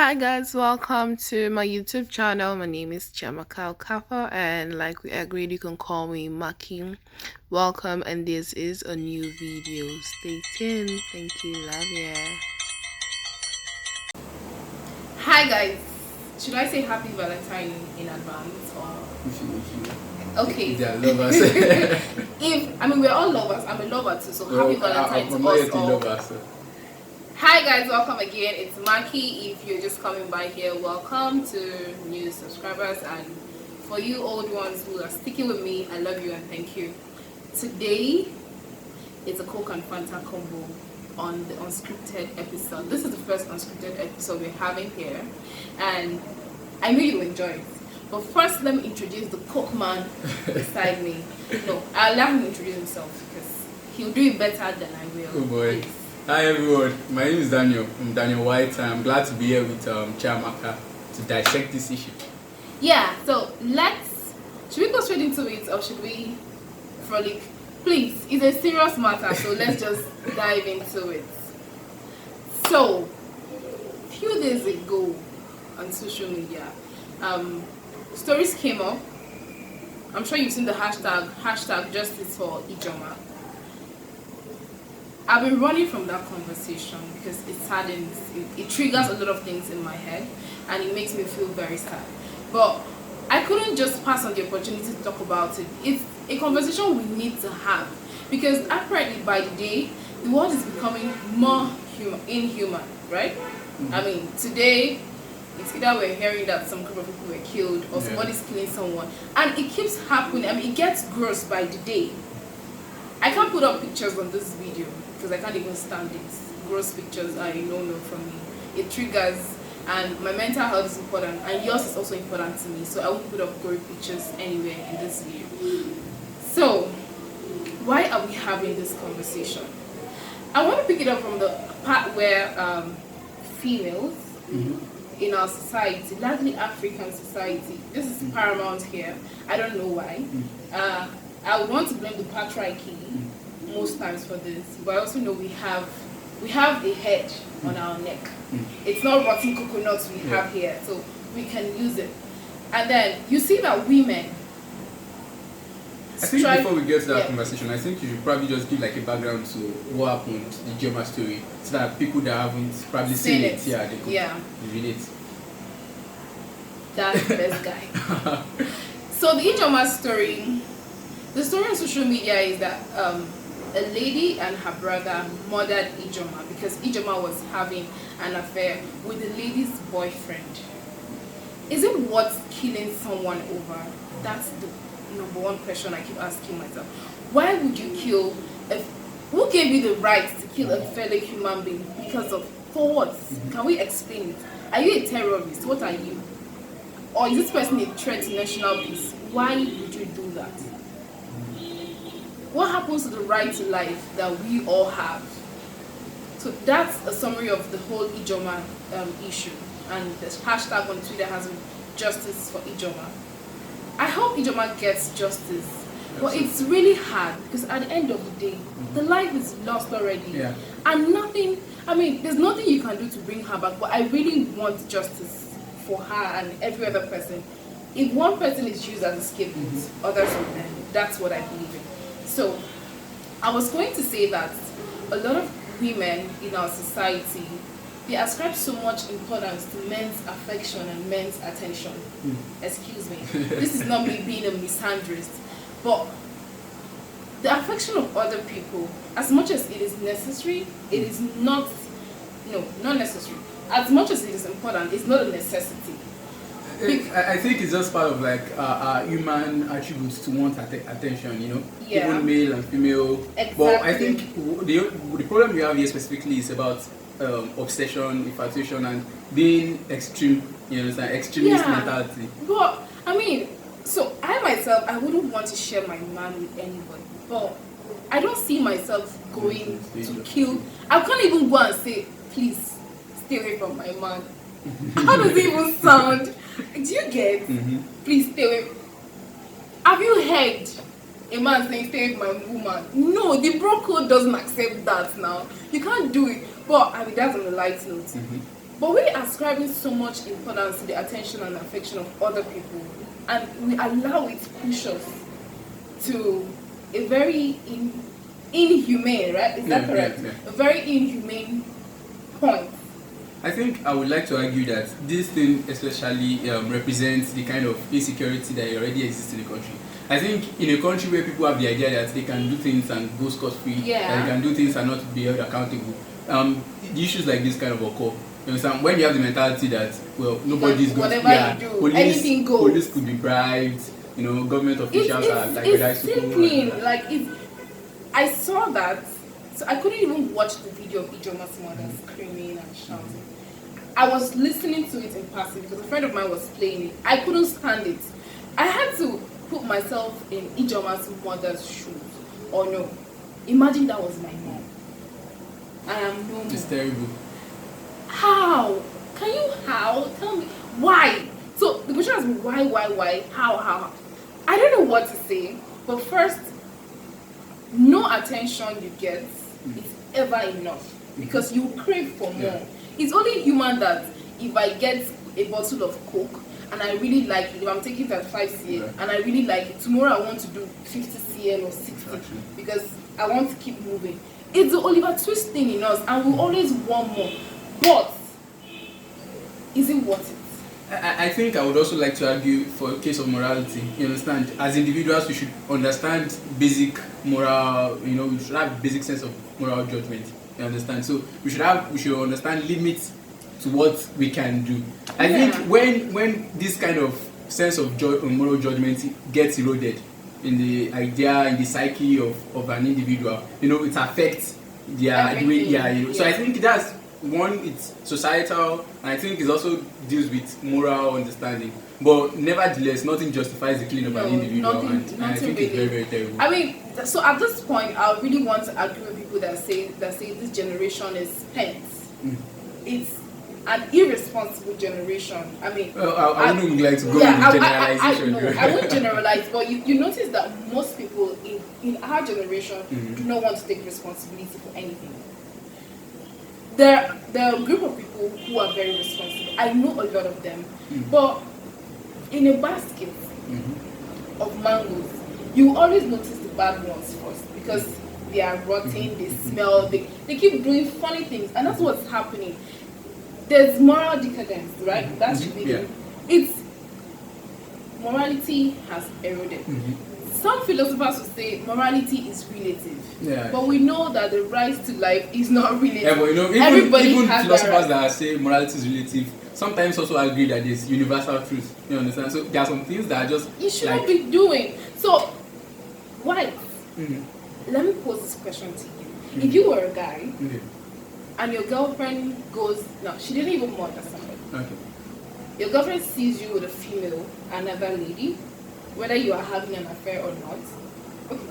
Hi guys, welcome to my YouTube channel. My name is Ijeoma Kappa, and like we agreed, you can call me Maki. Welcome, and this is a new video. Stay tuned. Thank you. Love ya. Hi guys. Should I say Happy Valentine in advance or? Okay. They are lovers. We're all lovers. I'm a lover too, so Happy Valentine to us all. Hi guys, welcome again. It's Maki. If you're just coming by here, welcome to new subscribers, and for you old ones who are sticking with me, I love you and thank you. Today it's a Coke and Fanta combo on the unscripted episode. This is the first unscripted episode we're having here, and I know you'll enjoy it. But first, let me introduce the Coke man beside me. No, I'll let him introduce himself because he'll do it better than I will. Oh boy. Please. Hi everyone, my name is Daniel. I'm Daniel White. I'm glad to be here with Chiamaka to dissect this issue. Yeah, so should we go straight into it or should we frolic? Please, it's a serious matter, so let's just dive into it. So, a few days ago on social media, stories came up. I'm sure you've seen the hashtag JusticeForIjeoma. I've been running from that conversation because it saddens, it triggers a lot of things in my head and it makes me feel very sad. But I couldn't just pass on the opportunity to talk about it. It's a conversation we need to have because apparently by the day, the world is becoming more inhuman, right? I mean, today, it's either we're hearing that some group of people were killed or somebody's killing someone. And it keeps happening. I mean, it gets gross by the day. I can't put up pictures on this video because I can't even stand it. Gross pictures are a no-no from me. It triggers, and my mental health is important, and yours is also important to me, so I won't put up gory pictures anywhere in this video. So, why are we having this conversation? I want to pick it up from the part where females in our society, largely African society, this is paramount here. I don't know why. I would want to blame the patriarchy most times for this, but I also know we have a hedge on our neck. It's not rotten coconuts we have here, so we can use it. And then you see that women. I think before we get to that conversation, I think you should probably just give like a background to what happened, the Ijeoma story, so that people that haven't probably seen it, they could read it. That's the best guy. So the Ijeoma story. The story on social media is that a lady and her brother murdered Ijeoma because Ijeoma was having an affair with the lady's boyfriend. Is it worth killing someone over? That's the number one question I keep asking myself. Why would you kill? Who gave you the right to kill a fellow human being? For what? Can we explain it? Are you a terrorist? What are you? Or is this person a threat to national peace? Why would you do that? What happens to the right to life that we all have? So that's a summary of the whole Ijeoma issue, and the hashtag on Twitter has been Justice for Ijeoma. I hope Ijeoma gets justice, but it's really hard because at the end of the day, the life is lost already, and there's nothing you can do to bring her back. But I really want justice for her and every other person. If one person is used as a scapegoat, others will end. That's what I believe in. So, I was going to say that a lot of women in our society, they ascribe so much importance to men's affection and men's attention. Excuse me. This is not me being a misandrist, but the affection of other people, as much as it is necessary, it is not necessary. As much as it is important, it's not a necessity. I think it's just part of like our human attributes to want attention, even male and female. Exactly. But I think the problem we have here specifically is about obsession, infatuation, and being extreme. You understand? Extremist mentality. But so I myself, I wouldn't want to share my man with anybody. But I don't see myself going to kill. I can't even go and say, please stay away from my man. How does it even sound? Do you get? Please stay away. Have you heard a man saying stay with my woman? No, the bro code doesn't accept that now. You can't do it. But that's on a light note. But we're ascribing so much importance to the attention and affection of other people, and we allow it to push us to a very inhumane, right? Is that correct? Yeah. A very inhumane point. I think I would like to argue that this thing especially represents the kind of insecurity that already exists in the country. I think in a country where people have the idea that they can do things and go scot-free, that they can do things and not be held accountable, the issues like this kind of occur. You understand? When you have the mentality that, well, nobody's going to... Whatever you do, anything goes. Police could be bribed, government officials are like... It's sickening. Like, I saw that, so I couldn't even watch the video of Ijeoma's mother screaming and shouting. I was listening to it in passing because a friend of mine was playing it. I couldn't stand it. I had to put myself in Ijeoma's mother's shoes. Or no, imagine that was my mom. I am no more. It's terrible. How? Can you how? Tell me why? So the question is why? How? I don't know what to say. But first, no attention you get is ever enough because you crave for more. Yeah. It's only human that if I get a bottle of Coke and I really like it, if I'm taking it at 5 cl and I really like it, tomorrow I want to do 50 cl or 60 because I want to keep moving. It's the Oliver Twist thing in us and we always want more. But is it worth it? I think I would also like to argue for a case of morality. You understand? As individuals, we should understand basic moral. We should have a basic sense of moral judgment. You understand? So we should understand limits to what we can do. I think when this kind of sense of moral judgment gets eroded in the idea, in the psyche of an individual, it affects their way. So I think that's one. It's societal, and I think it also deals with moral understanding. But nevertheless, nothing justifies the killing of an individual, and I think it's very, very terrible. I mean, so at this point, I really want to argue with people that say this generation is spent. It's an irresponsible generation. I mean, I wouldn't like to go into generalization. I won't generalize, but you notice that most people in our generation do not want to take responsibility for anything. There are a group of people who are very responsible. I know a lot of them, but in a basket of mangoes, you always notice the bad ones first because they are rotten, they smell, they keep doing funny things, and that's what's happening. There's moral decadence, right? That should be it's morality has eroded. Some philosophers would say morality is relative, but we know that the right to life is not relative. Yeah, but even philosophers that say morality is relative sometimes also agree that there's universal truth. You understand? So there are some things that are just you shouldn't be doing. So why? Let me pose this question to you. If you were a guy and your girlfriend goes, no, she didn't even murder somebody. Okay. Your girlfriend sees you with a female, another lady, whether you are having an affair or not. Okay.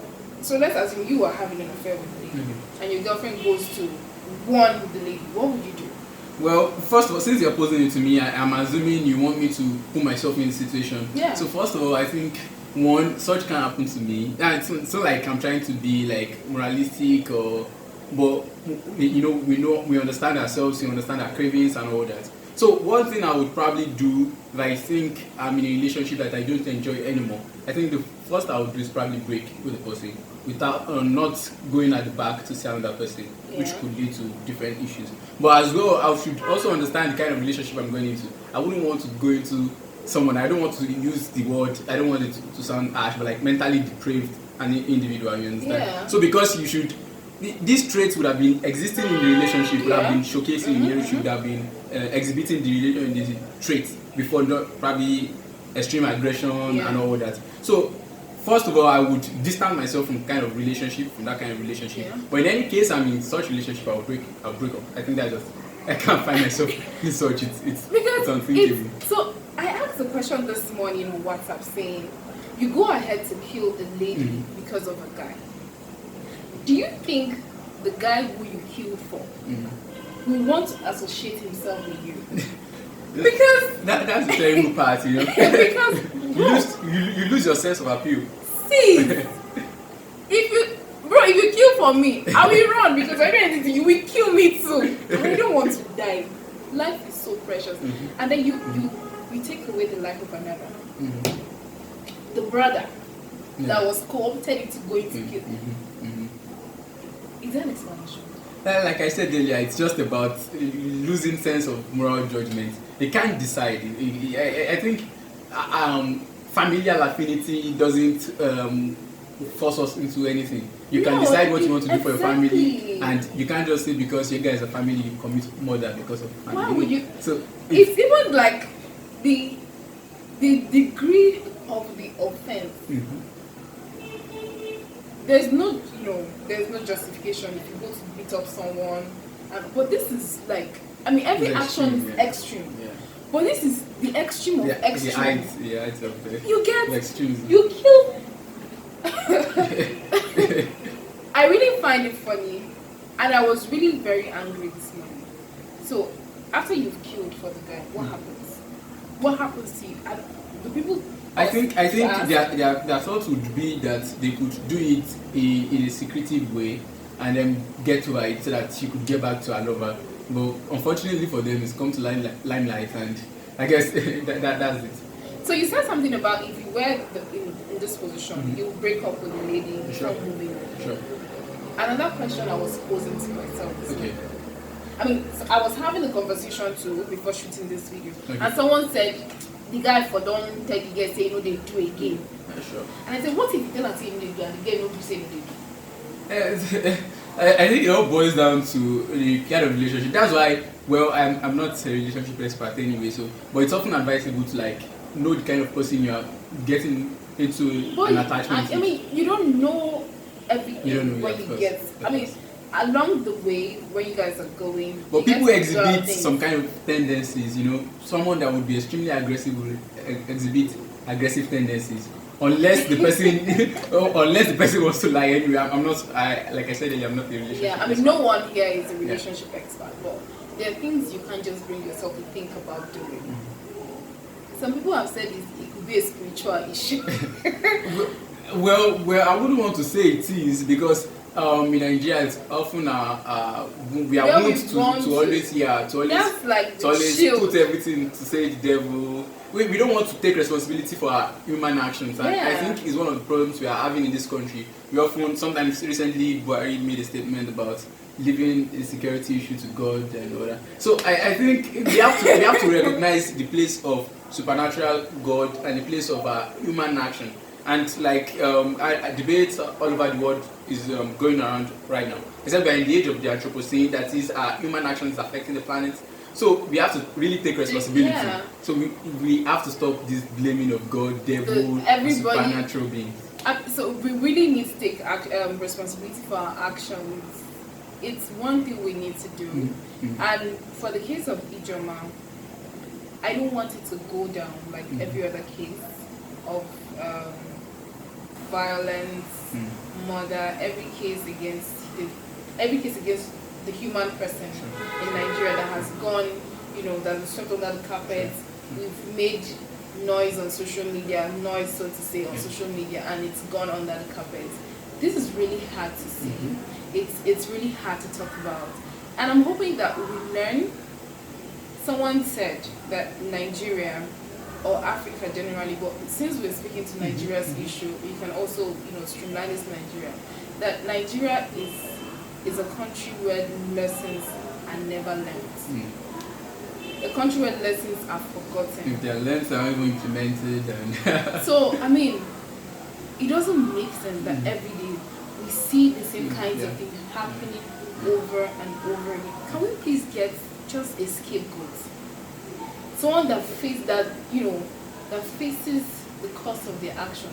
So let's assume you are having an affair with the lady, and your girlfriend goes to warn the lady. What would you do? Well, first of all, since you're posing it to me, I'm assuming you want me to put myself in the situation. Yeah. So first of all, I think such can happen to me. And it's not like I'm trying to be like moralistic but we understand ourselves, we understand our cravings and all that. So one thing I would probably do if I think I'm in a relationship that I don't enjoy anymore, I think the first I would do is probably break with the person without not going at the back to see another person, which could lead to different issues. But as well, I should also understand the kind of relationship I'm going into. I wouldn't want to go into someone, I don't want to use the word, I don't want it to sound harsh, but like mentally depraved an individual, you understand? Yeah. So because these traits would have been existing in the relationship, would have been showcasing in the relationship, would have been exhibiting the traits before probably extreme aggression and all that. So first of all, I would distance myself from that kind of relationship. Yeah. But in any case I'm in such relationship, I'll break up. I think I can't find myself in such. It's unthinkable. So I asked a question this morning on WhatsApp saying, you go ahead to kill a lady because of a guy. Do you think the guy who you killed for will want to associate himself with you? Because that's the terrible part, because you lose your sense of appeal. See, if you kill for me, I will run because I don't know anything. You will kill me too. I don't want to die. Life is so precious, and then you take away the life of another. The brother that was co-opted into going to kill. Is there an explanation? Like I said earlier, it's just about losing sense of moral judgment. They can't decide. I think familial affinity doesn't force us into anything. You can decide what you want to do for your family, and you can't just say because you guys are family you commit murder because of family. Why would you? So it's even like the degree of the offense. There's no justification if you go to beat up someone, but this is like, I mean, every action is extreme. Yeah. But this is the extreme of extreme. The height of the you get the extremes. You kill. I really find it funny, and I was really very angry this morning. So after you've killed for the guy, what happens? What happens to you? Do people? I think their thought would be that they could do it in a secretive way and then get to it so that she could get back to her lover. But unfortunately for them, it's come to limelight, and I guess that's it. So you said something about if you were in this position, you would break up with a lady from moving on. Sure. Another question I was posing to myself is, I mean, I was having a conversation too before shooting this video, and someone said, the guy for don't tell the girl say they do again. Sure. And I said, what if you tell her say they do and the girl don't say they do? I think it all boils down to the kind of relationship. That's why, well, I'm not a relationship expert anyway, but it's often advisable to like know the kind of person you are getting into an attachment with. I mean, you don't know everything when you get. I mean, along the way when you guys are going, but people exhibit some kind of tendencies. Someone that would be extremely aggressive will exhibit aggressive tendencies, unless the person wants to lie anyway. Like I said earlier, I'm not a relationship expert. I mean, no one here is a relationship expert, but there are things you can't just bring yourself to think about doing. Some people have said it could be a spiritual issue. well, I wouldn't want to say it is, because in Nigeria, it's often we are wont to always put everything to say the devil. We don't want to take responsibility for our human actions, and I think it's one of the problems we are having in this country. We often, sometimes recently, Buhari made a statement about leaving the security issue to God and all that. So I think we have to recognize the place of supernatural God and the place of human action. And like debates all over the world is going around right now. Except we're in the age of the Anthropocene, that is, human action is affecting the planet. So we have to really take responsibility. Yeah. So we have to stop this blaming of God, devil, supernatural beings. So we really need to take responsibility for our actions. It's one thing we need to do. And for the case of Ijeoma, I don't want it to go down like every other case of violence, murder, every case against the human person in Nigeria that has gone, that's swept under the carpet. We've made noise on social media, so to say, on social media, and it's gone under the carpet. This is really hard to see. It's really hard to talk about. And I'm hoping that we learn. Someone said that Nigeria, or Africa generally, but since we're speaking to Nigeria's issue, you can also, streamline this Nigeria. That Nigeria is a country where lessons are never learned. A country where lessons are forgotten. If their lessons are even implemented, and so I mean, it doesn't make sense that every day we see the same kinds of things happening over and over again. Can we please get just a scapegoat? Someone that faces the cost of their action.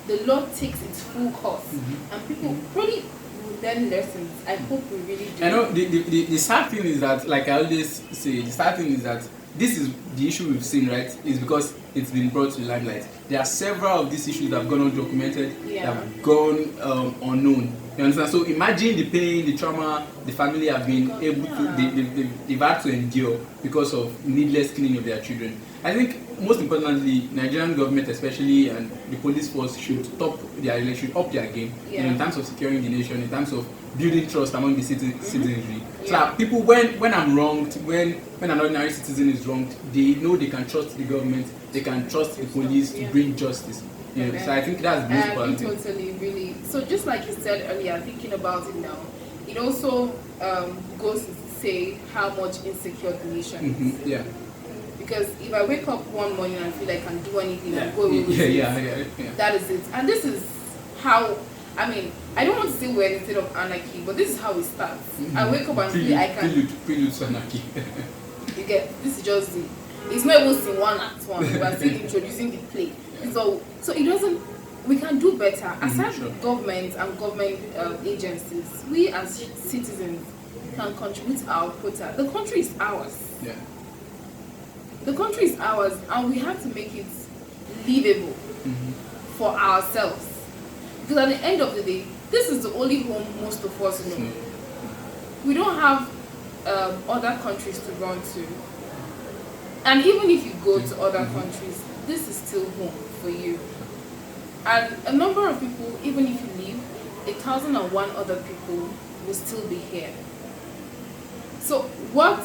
The law takes its full course, and people really will learn lessons. I hope we really do. I know the sad thing is that, like I always say, the sad thing is that this is the issue we've seen, right? Is because it's been brought to the limelight. There are several of these issues that have gone undocumented, that have gone unknown. You understand? So imagine the pain, the trauma the family have been able to, they've had to endure because of needless killing of their children. I think most importantly, Nigerian government especially and the police force should up their game in terms of securing the nation, in terms of building trust among the citizenry. So that people, when I'm wronged, when an ordinary citizen is wronged, they know they can trust the government, they can trust the police to bring justice. You know, so I think that's the most important thing. Totally, really. So just like you said earlier, thinking about it now, it also goes to say how much insecure the nation is. Yeah. Because if I wake up one morning and feel like I can do anything and go away with that is it. And this is how, I mean, I don't want to say we're in a state of anarchy, but this is how it starts. I wake up and feel I can. Prelude to anarchy. You get, this is just the, it's not even in one act one, we're still introducing the play. So it doesn't, we can do better. Aside government and government agencies, we as citizens can contribute our quota. The country is ours. Yeah. The country is ours, and we have to make it livable for ourselves. Because at the end of the day, this is the only home most of us know. We don't have other countries to run to. And even if you go to other countries, this is still home for you. And a number of people, even if you leave, 1,001 other people will still be here. So what,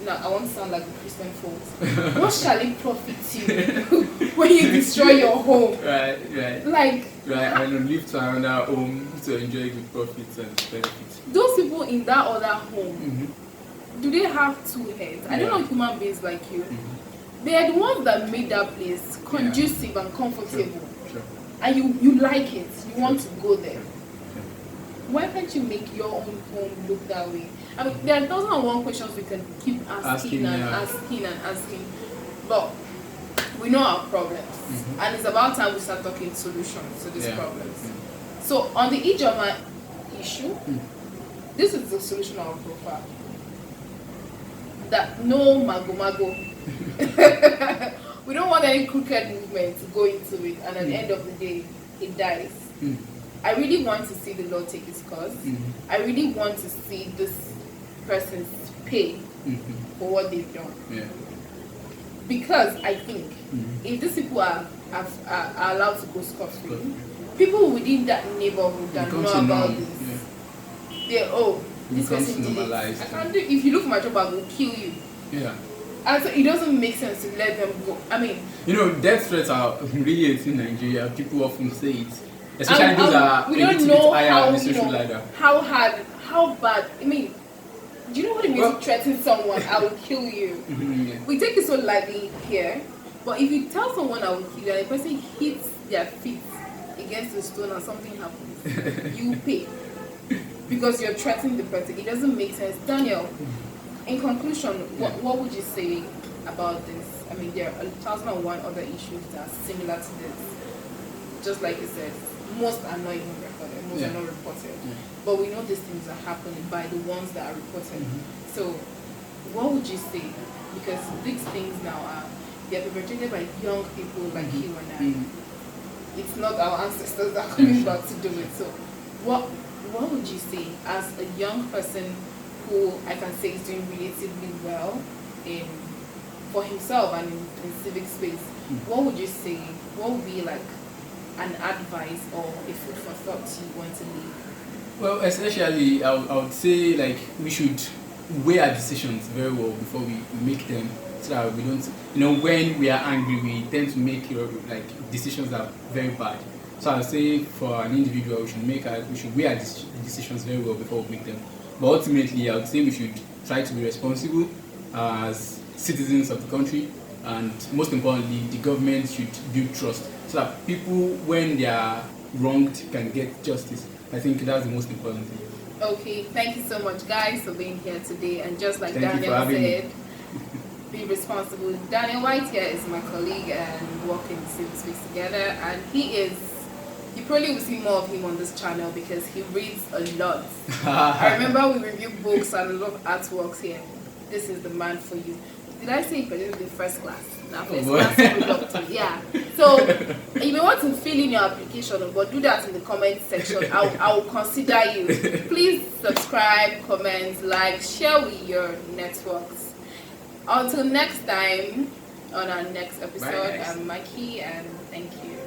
now I want to sound like the Christian folks, what shall it profit you when you destroy your home? Right. Like, and live to another home to enjoy the profits and benefits. Those people in that other home, do they have two heads? I don't know human beings like you. They are the ones that made that place conducive and comfortable. Sure. And you like it. You want to go there. Why can't you make your own home look that way? I mean, there are 1,001 questions we can keep asking. But we know our problems. And it's about time we start talking solutions to these problems. So on the Ijeoma issue, this is the solution of our profile. That no mago. We don't want any crooked movement to go into it, and at the end of the day, it dies. I really want to see the law take its course. I really want to see this person's pay for what they've done. Because I think if these people are allowed to go scot-free, people within that neighborhood that know about this, this person did it. I can't do. If you look at my job, I will kill you. And so it doesn't make sense to let them go. I mean, death threats are really a thing in Nigeria. People often say it, especially those are we don't know how, the social ladder. How hard, how bad. I mean, do you know what it means to threaten someone? I will kill you. We take it so lightly here, but if you tell someone I will kill you, and the person hits their feet against a stone and something happens, you pay because you're threatening the person. It doesn't make sense, Daniel. In conclusion, what would you say about this? I mean, there are 1,001 other issues that are similar to this. Just like you said, most are not even recorded, most are not reported. But we know these things are happening by the ones that are reported. So, what would you say? Because these things now they're perpetrated by young people like you and I. It's not our ancestors that are coming back to do it. So, what would you say as a young person who I can say is doing relatively well for himself and in civic space? What would you say? What would be like an advice or a food for thought you want to leave? Well, essentially, I would say like we should weigh our decisions very well before we make them, so that we don't, when we are angry, we tend to make decisions that are very bad. So I would say for an individual, we should weigh our decisions very well before we make them. But ultimately, I would say we should try to be responsible as citizens of the country, and most importantly, the government should build trust so that people, when they are wronged, can get justice. I think that's the most important thing. Okay, thank you so much, guys, for being here today. And just like Daniel said, be responsible. Daniel White here is my colleague, and we work in the civil space together. And you probably will see more of him on this channel because he reads a lot. I remember we reviewed books and a lot of artworks here. This is the man for you. Did I say for the first class? Now, first class doctor. Yeah. So you may want to fill in your application, but do that in the comment section. I will consider you. Please subscribe, comment, like, share with your networks. Until next time, on our next episode, I'm Maki, and thank you.